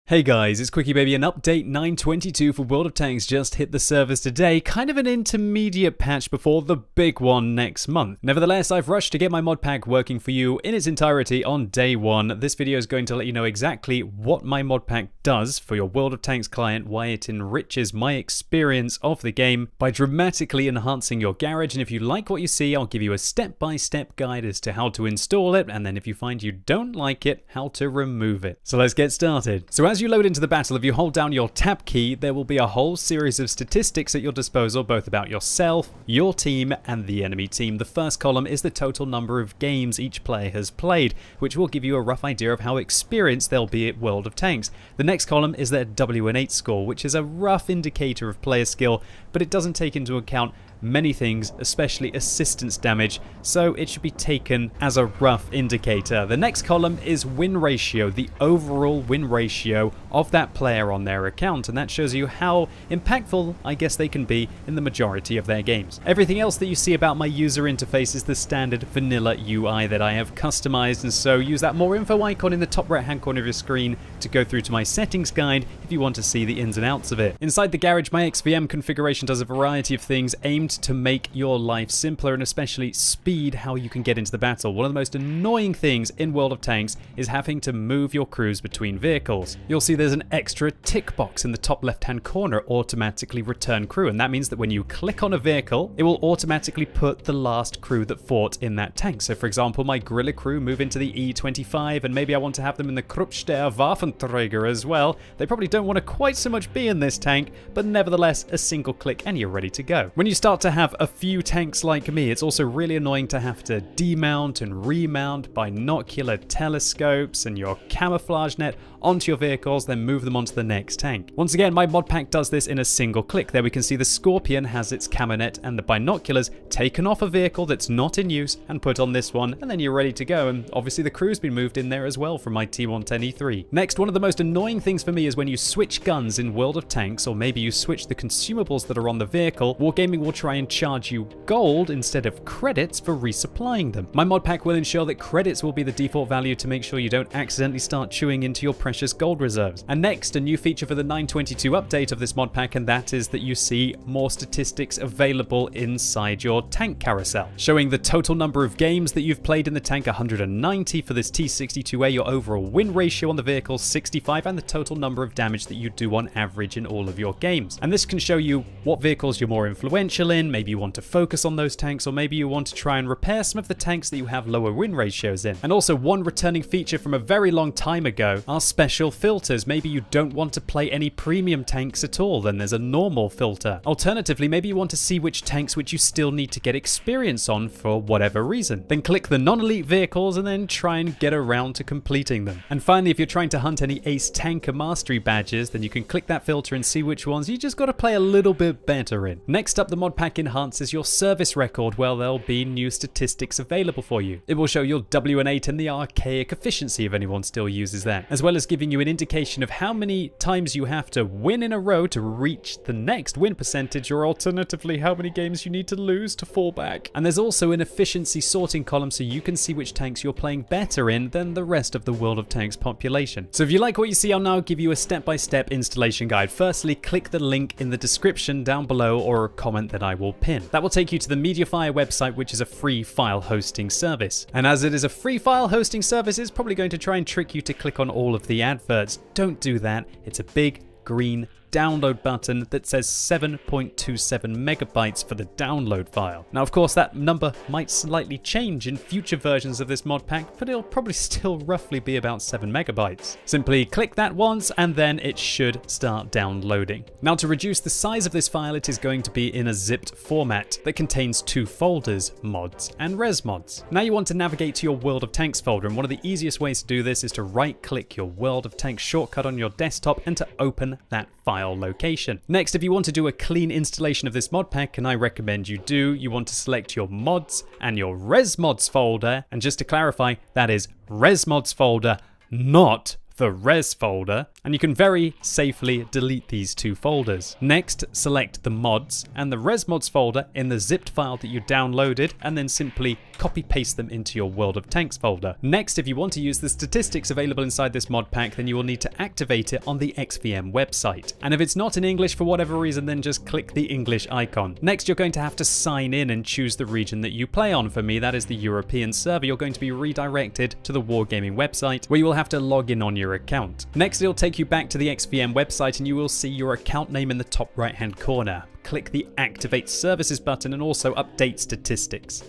Hey guys, it's QuickyBaby and update 9.22 for World of Tanks just hit the servers today, kind of an intermediate patch before the big one next month. Nevertheless, I've rushed to get my mod pack working for you in its entirety on day one. This video is going to let you know exactly what my mod pack does for your World of Tanks client, why it enriches my experience of the game by dramatically enhancing your garage, and if you like what you see, I'll give you a step-by-step guide as to how to install it, and then if you find you don't like it, how to remove it. So let's get started. So as you load into the battle, if you hold down your tab key, there will be a whole series of statistics at your disposal, both about yourself, your team, and the enemy team. The first column is the total number of games each player has played, which will give you a rough idea of how experienced they'll be at World of Tanks. The next column is their WN8 score, which is a rough indicator of player skill, but it doesn't take into account many things, especially assistance damage, so it should be taken as a rough indicator. The next column is win ratio, the overall win ratio of that player on their account, and that shows you how impactful I guess they can be in the majority of their games. Everything else that you see about my user interface is the standard vanilla UI that I have customized, and so use that more info icon in the top right hand corner of your screen to go through to my settings guide if you want to see the ins and outs of it. Inside the garage, my XVM configuration does a variety of things aimed to make your life simpler and especially speed how you can get into the battle. One of the most annoying things in World of Tanks is having to move your crews between vehicles. You'll see there's an extra tick box in the top left hand corner, automatically return crew, and that means that when you click on a vehicle, it will automatically put the last crew that fought in that tank. So for example, my guerrilla crew move into the E25, and maybe I want to have them in the Kruppster Waffenträger as well. They probably don't want to quite so much be in this tank, but nevertheless a single click and you're ready to go. When you start to have a few tanks like me, it's also really annoying to have to demount and remount binocular telescopes and your camouflage net onto your vehicles, then move them onto the next tank. Once again, my mod pack does this in a single click. There we can see the Scorpion has its camo net and the binoculars taken off a vehicle that's not in use and put on this one, and then you're ready to go, and obviously the crew's been moved in there as well from my T110E3. Next, one of the most annoying things for me is when you switch guns in World of Tanks, or maybe you switch the consumables that are on the vehicle, Wargaming will try and charge you gold instead of credits for resupplying them. My mod pack will ensure that credits will be the default value to make sure you don't accidentally start chewing into your precious gold reserves. And next, a new feature for the 9.22 update of this mod pack, and that is that you see more statistics available inside your tank carousel, showing the total number of games that you've played in the tank, 190 for this T62A, your overall win ratio on the vehicle 65, and the total number of damage that you do on average in all of your games. And this can show you what vehicles you're more influential in. Maybe you want to focus on those tanks, or maybe you want to try and repair some of the tanks that you have lower win ratios in. And also, one returning feature from a very long time ago are special filters. Maybe you don't want to play any premium tanks at all, then there's a normal filter. Alternatively, maybe you want to see which tanks which you still need to get experience on for whatever reason. Then click the non-elite vehicles and then try and get around to completing them. And finally, if you're trying to hunt any Ace Tanker Mastery badges, then you can click that filter and see which ones you just got to play a little bit better in. Next up, the mod pack enhances your service record. Well, there'll be new statistics available for you. It will show your WN8 and the archaic efficiency if anyone still uses that, as well as giving you an indication of how many times you have to win in a row to reach the next win percentage, or alternatively how many games you need to lose to fall back. And there's also an efficiency sorting column so you can see which tanks you're playing better in than the rest of the World of Tanks population. So if you like what you see, I'll now give you a step-by-step installation guide. Firstly, click the link in the description down below or a comment that I will pin. That will take you to the Mediafire website, which is a free file hosting service. And as it is a free file hosting service, it's probably going to try and trick you to click on all of the adverts. Don't do that. It's a big green download button that says 7.27 megabytes for the download file. Now, of course, that number might slightly change in future versions of this mod pack, but it'll probably still roughly be about 7 megabytes. Simply click that once and then it should start downloading. Now, to reduce the size of this file, it is going to be in a zipped format that contains two folders, mods and res mods. Now you want to navigate to your World of Tanks folder, and one of the easiest ways to do this is to right click your World of Tanks shortcut on your desktop and to open that file location. Next, if you want to do a clean installation of this mod pack, and I recommend you do, you want to select your mods and your res mods folder, and just to clarify, that is res mods folder, not the res folder, and you can very safely delete these two folders. Next, select the mods and the res mods folder in the zipped file that you downloaded, and then simply copy paste them into your World of Tanks folder. Next, if you want to use the statistics available inside this mod pack, then you will need to activate it on the XVM website. And if it's not in English for whatever reason, then just click the English icon. Next, you're going to have to sign in and choose the region that you play on. For me, that is the European server. You're going to be redirected to the Wargaming website, where you will have to log in on your account. Next, it'll take you back to the XVM website, and you will see your account name in the top right hand corner. Click the Activate Services button and also Update Statistics.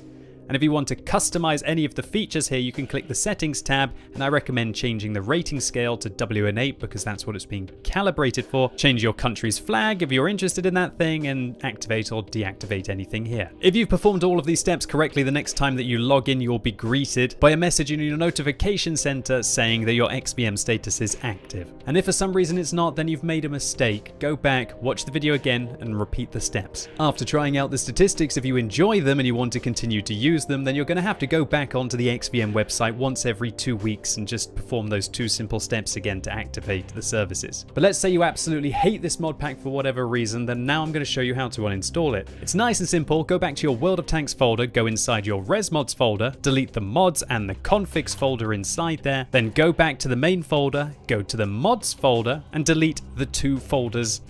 And if you want to customize any of the features here, you can click the Settings tab, and I recommend changing the rating scale to WN8 because that's what it's being calibrated for. Change your country's flag if you're interested in that thing, and activate or deactivate anything here. If you've performed all of these steps correctly, the next time that you log in, you'll be greeted by a message in your notification center saying that your XVM status is active. And if for some reason it's not, then you've made a mistake. Go back, watch the video again, and repeat the steps. After trying out the statistics, if you enjoy them and you want to continue to use them, then you're going to have to go back onto the XVM website once every 2 weeks and just perform those 2 simple steps again to activate the services. But let's say you absolutely hate this mod pack for whatever reason, then now I'm going to show you how to uninstall it. It's nice and simple. Go back to your World of Tanks folder, go inside your res mods folder, delete the mods and the configs folder inside there, then go back to the main folder, go to the mods folder, and delete the 2 files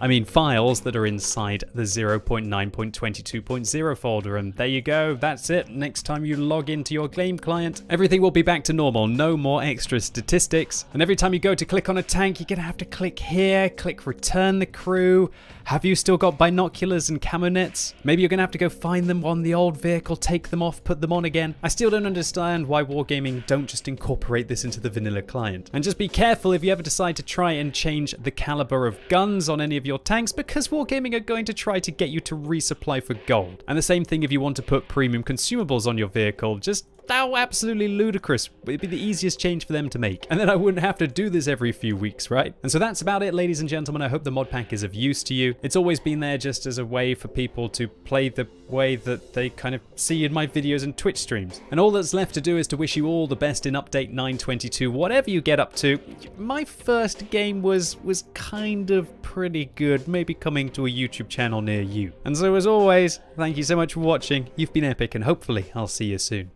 that are inside the 0.9.22.0 folder. And there you go, that's it. Next time you log into your game client, everything will be back to normal. No more extra statistics. And every time you go to click on a tank, you're gonna have to click here, click return the crew. Have you still got binoculars and camo nets? Maybe you're gonna have to go find them on the old vehicle, take them off, put them on again. I still don't understand why Wargaming don't just incorporate this into the vanilla client. And just be careful if you ever decide to try and change the caliber of guns on any of your tanks, because Wargaming are going to try to get you to resupply for gold. And the same thing if you want to put premium consumables on your vehicle. Just how absolutely ludicrous. It'd be the easiest change for them to make. And then I wouldn't have to do this every few weeks, right? And so that's about it, ladies and gentlemen. I hope the mod pack is of use to you. It's always been there just as a way for people to play the way that they kind of see in my videos and Twitch streams. And all that's left to do is to wish you all the best in update 9.22, whatever you get up to. My first game was kind of pretty good, maybe coming to a YouTube channel near you. And so as always, thank you so much for watching. You've been epic, and hopefully I'll see you soon.